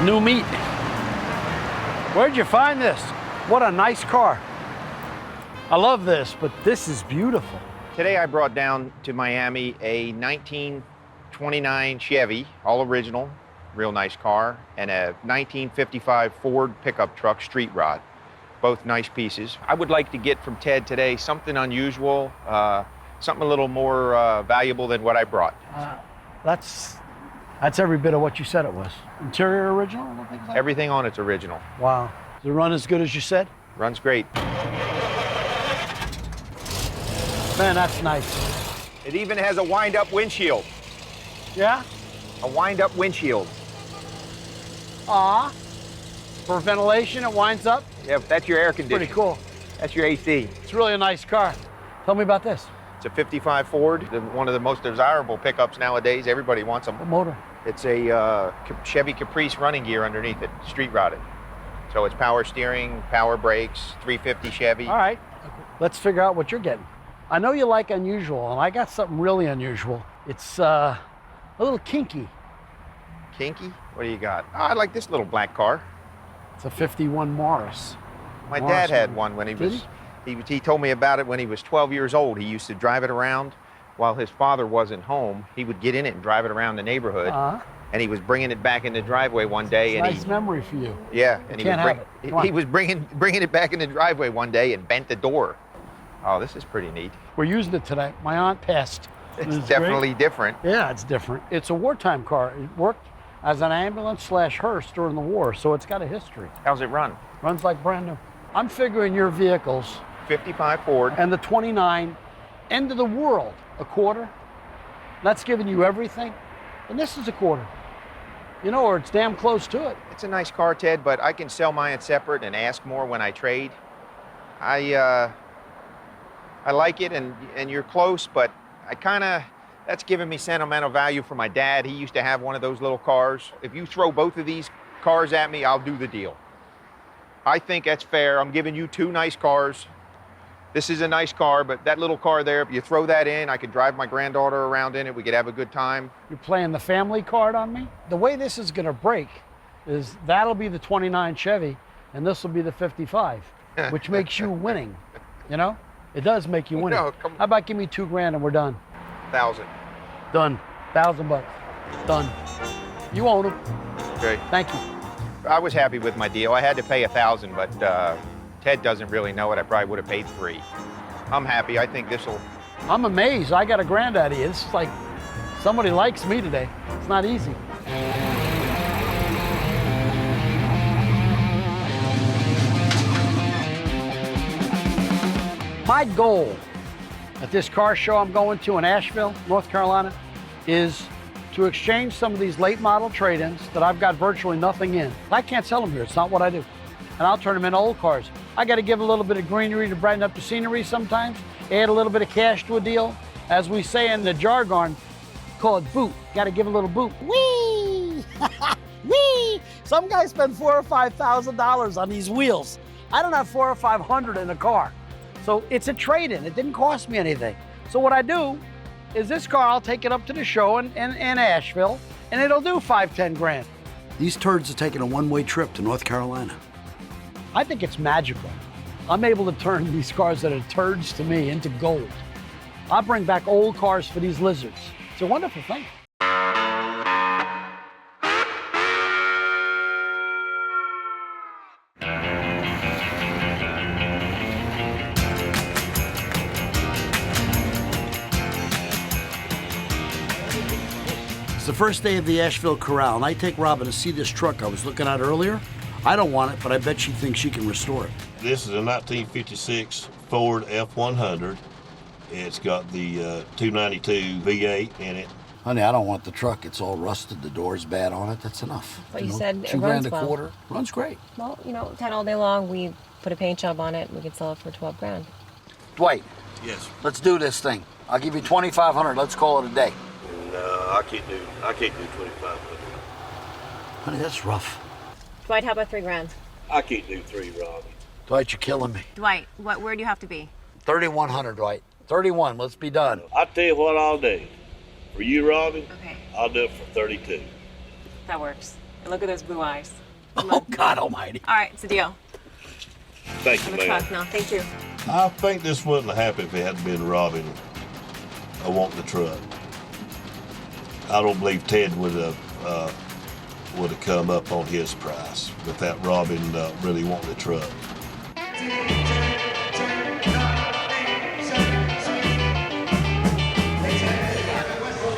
New meat. Where'd you find this? What a nice car. I love this, but this is beautiful. Today I brought down to Miami a 1929 Chevy, all original, real nice car, and a 1955 Ford pickup truck street rod. Both nice pieces. I would like to get from Ted today something unusual, something a little more valuable than what I brought. That's every bit of what you said it was. Interior original? And things like Everything on it's original. Wow. Does it run as good as you said? Runs great. Man, that's nice. It even has a wind-up windshield. Yeah? A wind-up windshield. For ventilation, it winds up. Yeah, that's your air conditioning. Pretty cool. That's your AC. It's really a nice car. Tell me about this. It's a 55 Ford, one of the most desirable pickups nowadays. Everybody wants them. What motor? It's a Chevy Caprice running gear underneath it, street rodded. So it's power steering, power brakes, 350 Chevy. All right, let's figure out what you're getting. I know you like unusual, and I got something really unusual. It's a little kinky. Kinky? What do you got? Oh, I like this little black car. It's a 51 Morris. My dad had one when he was, he told me about it when he was 12 years old. He used to drive it around while his father wasn't home. He would get in it and drive it around the neighborhood. And he was bringing it back in the driveway one day. It's a nice memory for you. Yeah, and he was bringing it back in the driveway one day and bent the door. Oh, this is pretty neat. We're using it today. My aunt passed. It's definitely different. Yeah, it's different. It's a wartime car. It worked as an ambulance / hearse during the war, so it's got a history. How's it run? Runs like brand new. I'm figuring your vehicles. 55 Ford. And the 29, end of the world, a quarter. That's giving you everything. And this is a quarter. You know, or it's damn close to it. It's a nice car, Ted, but I can sell mine separate and ask more when I trade. I like it, and you're close, but that's giving me sentimental value for my dad. He used to have one of those little cars. If you throw both of these cars at me, I'll do the deal. I think that's fair. I'm giving you two nice cars. This is a nice car, but that little car there, if you throw that in, I could drive my granddaughter around in it. We could have a good time. You're playing the family card on me? The way this is gonna break is that'll be the 29 Chevy, and this will be the 55, which makes you winning, you know? It does make you winning. No, come on. How about give me $2 grand and we're done? 1,000. Done. $1,000. Done. You own them. Okay. Thank you. I was happy with my deal. I had to pay 1,000, but Ted doesn't really know it. I probably would have paid 3. I'm happy. I think this'll. I'm amazed. I got a grand out of you. It's like somebody likes me today. It's not easy. My goal at this car show I'm going to in Asheville, North Carolina, is to exchange some of these late model trade-ins that I've got virtually nothing in. I can't sell them here. It's not what I do. And I'll turn them into old cars. I got to give a little bit of greenery to brighten up the scenery sometimes, add a little bit of cash to a deal. As we say in the jargon, call it boot. Got to give a little boot. Whee! Whee! Some guys spend $4,000 or $5,000 on these wheels. I don't have $400 or $500 in a car. So it's a trade-in. It didn't cost me anything. So what I do is this car, I'll take it up to the show in Asheville, and it'll do 5-10 grand. These turds are taking a one-way trip to North Carolina. I think it's magical. I'm able to turn these cars that are turds to me into gold. I'll bring back old cars for these lizards. It's a wonderful thing. It's the first day of the Asheville Corral, and I take Robin to see this truck I was looking at earlier. I don't want it, but I bet she thinks she can restore it. This is a 1956 Ford F100. It's got the 292 V8 in it. Honey, I don't want the truck. It's all rusted. The door's bad on it. That's enough. But you said it $2 runs grand a well. quarter. Runs great. Well, you know, Ted, all day long, we put a paint job on it, and we could sell it for 12 grand. Dwight. Yes. Let's do this thing. I'll give you $2,500. Let's call it a day. No, I can't do 2,500. Honey, that's rough. Dwight, how about 3 grand? I can't do 3, Robbie. Dwight, you're killing me. Dwight, where do you have to be? 3,100, Dwight. 31. Let's be done. I tell you what I'll do. For you, Robbie, Okay. I'll do it for 32. That works. And look at those blue eyes. Oh, God almighty. All right, it's a deal. Thank For you, the man. truck now. Thank you. I think this wouldn't have happened if it hadn't been Robin wanting the truck. I don't believe Ted would have come up on his price without Robin really wanting the truck.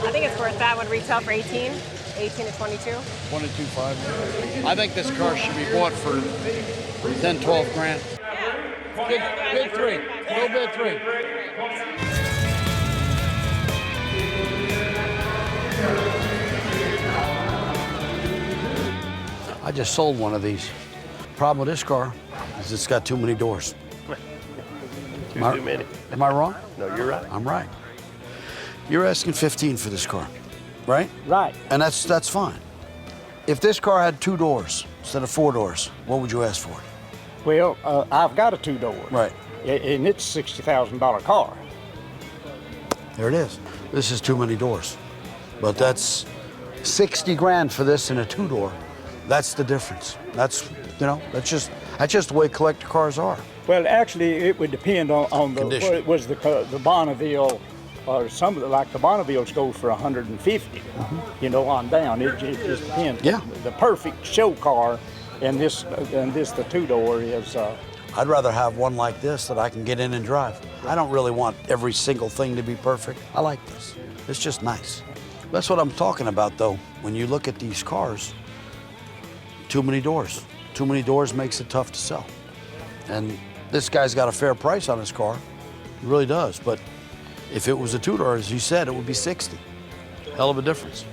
I think it's worth that. Would retail for 18 to 22. 22.5. I think this car should be bought for 10, 12 grand. Bid three. Go bid three. I just sold one of these. Problem with this car is it's got too many doors. Too many. Am I wrong? No, you're right. I'm right. You're asking 15 for this car, right? Right. And that's fine. If this car had 2 doors instead of 4 doors, what would you ask for it? Well, I've got a 2-door. Right. And it's a $60,000 car. There it is. This is too many doors. But that's 60 grand for this in a 2-door. That's the difference. That's, you know, that's just the way collector cars are. Well, actually, it would depend on the Condition. what it was the Bonneville, or some of the, like the Bonnevilles go for 150. You know, on down. It just depends. Yeah. The perfect show car, and this the 2-door is. I'd rather have one like this that I can get in and drive. I don't really want every single thing to be perfect. I like this. It's just nice. That's what I'm talking about, though. When you look at these cars, too many doors. Too many doors makes it tough to sell. And this guy's got a fair price on his car. He really does. But if it was a 2-door, as you said, it would be 60. Hell of a difference.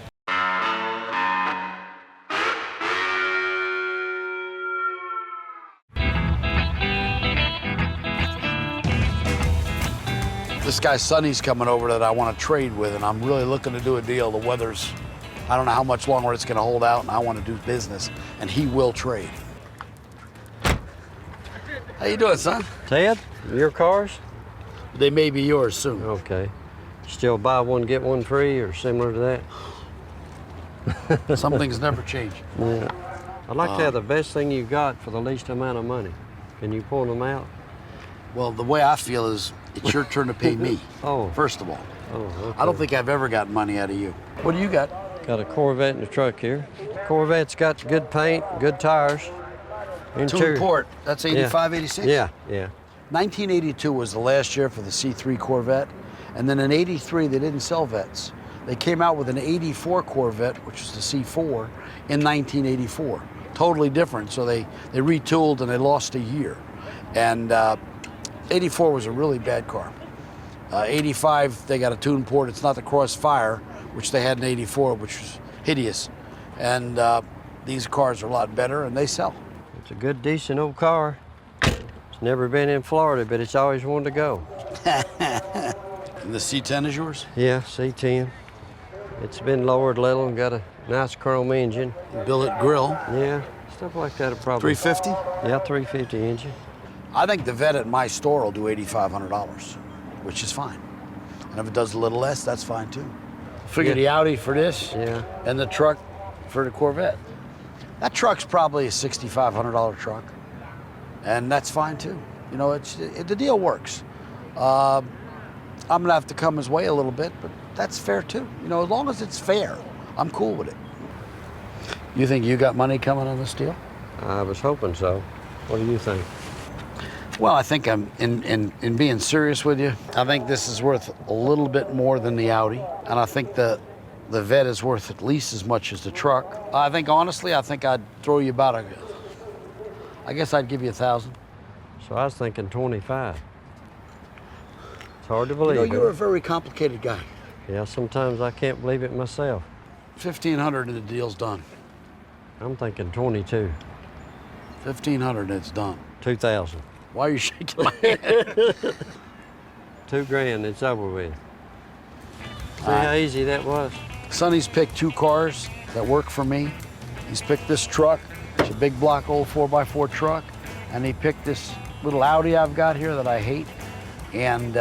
This guy Sonny's coming over that I want to trade with, and I'm really looking to do a deal. The weather's, I don't know how much longer it's going to hold out, and I want to do business, and he will trade. How you doing, son? Ted, your cars? They may be yours soon. Okay. Still buy one, get one free, or similar to that? Some things never change. Yeah. I'd like to have the best thing you got for the least amount of money. Can you point them out? Well, the way I feel is it's your turn to pay me, Oh. first of all. Oh, okay. I don't think I've ever gotten money out of you. What do you got? Got a Corvette in the truck here. Corvette's got good paint, good tires. To Interior. import. That's 85, 86? Yeah, yeah. 1982 was the last year for the C3 Corvette, and then in 83 they didn't sell vets. They came out with an 84 Corvette, which was the C4, in 1984. Totally different, so they retooled and they lost a year. And 84 was a really bad car. 85, they got a tune port. It's not the Crossfire, which they had in 84, which was hideous. And these cars are a lot better, and they sell. It's a good, decent old car. It's never been in Florida, but it's always wanted to go. And the C10 is yours? Yeah, C10. It's been lowered a little and got a nice chrome engine. Billet grill. Yeah, stuff like that will probably. 350? Yeah, 350 engine. I think the vet at my store will do $8,500, which is fine. And if it does a little less, that's fine too. Figure Yeah. the Audi for this, Yeah. and the truck for the Corvette. That truck's probably a $6,500 truck, and that's fine too. You know, the deal works. I'm gonna have to come his way a little bit, but that's fair too. You know, as long as it's fair, I'm cool with it. You think you got money coming on this deal? I was hoping so. What do you think? Well, I think I'm in being serious with you. I think this is worth a little bit more than the Audi, and I think the vet is worth at least as much as the truck. I think honestly, I think I'd throw you about I guess I'd give you 1,000. So I was thinking 25. It's hard to believe. You know, you're a it? very complicated guy. Yeah, sometimes I can't believe it myself. 1,500 and the deal's done. I'm thinking 22. 1,500 and it's done. 2,000. Why are you shaking my head? 2 grand, it's over with. See All right. how easy that was? Sonny's picked 2 cars that work for me. He's picked this truck. It's a big block old 4x4 truck. And he picked this little Audi I've got here that I hate. And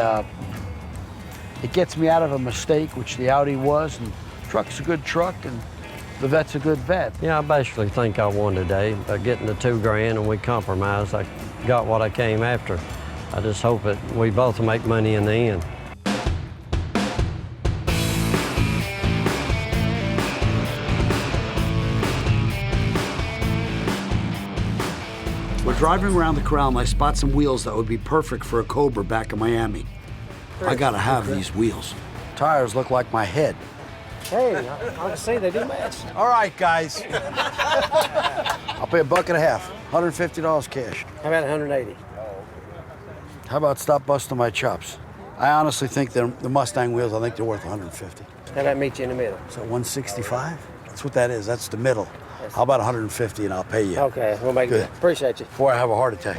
it gets me out of a mistake, which the Audi was. And the truck's a good truck. And The vet's a good vet. Yeah, I basically think I won today by getting the $2 grand and we compromised. I got what I came after. I just hope that we both make money in the end. We're driving around the corral and I spot some wheels that would be perfect for a Cobra back in Miami. I gotta have these wheels. Tires look like my head. Hey, I can see they do match. All right, guys. I'll pay $1.50, $150 cash. How about 180? How about stop busting my chops? I honestly think the Mustang wheels, I think they're worth 150. How about meet you in the middle? So 165? That's what that is. That's the middle. How about 150 and I'll pay you? Okay, we'll make Good. it. Appreciate you. Before I have a heart attack.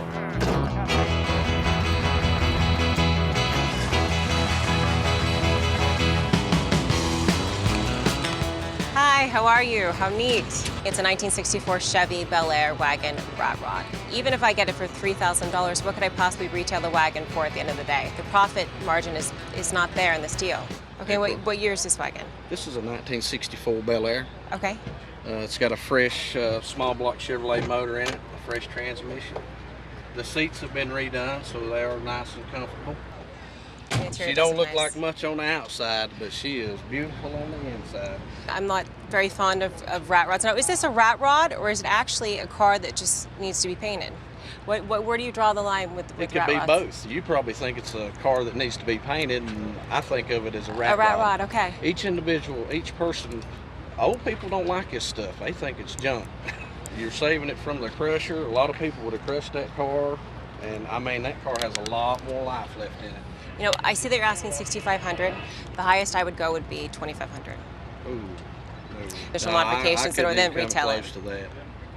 Hi, how are you? How neat. It's a 1964 Chevy Bel Air wagon rat rod. Even if I get it for $3,000, what could I possibly retail the wagon for at the end of the day? The profit margin is not there in this deal. Okay, what year is this wagon? This is a 1964 Bel Air. Okay. It's got a fresh small block Chevrolet motor in it, a fresh transmission. The seats have been redone, so they are nice and comfortable. She don't look like much on the outside, but she is beautiful on the inside. I'm not very fond of rat rods. Now, is this a rat rod, or is it actually a car that just needs to be painted? Where do you draw the line with rat rods? It could be both. You probably think it's a car that needs to be painted, and I think of it as a rat rod. A rat rod, okay. Each individual, each person, old people don't like this stuff. They think it's junk. You're saving it from the crusher. A lot of people would have crushed that car, and I mean, that car has a lot more life left in it. You know, I see that you're asking $6,500. The highest I would go would be $2,500. Ooh. There's some modifications that are then retailing. Close to that.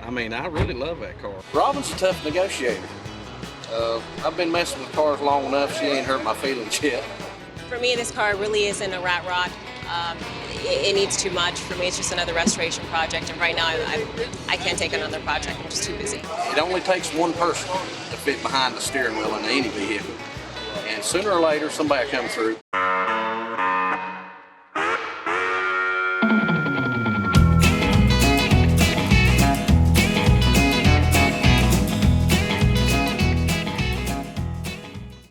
I mean, I really love that car. Robin's a tough negotiator. I've been messing with cars long enough. She ain't hurt my feelings yet. For me, this car really isn't a rat rod. It needs too much. For me, it's just another restoration project, and right now I can't take another project. I'm just too busy. It only takes one person to fit behind the steering wheel in any vehicle. And sooner or later, somebody will come through.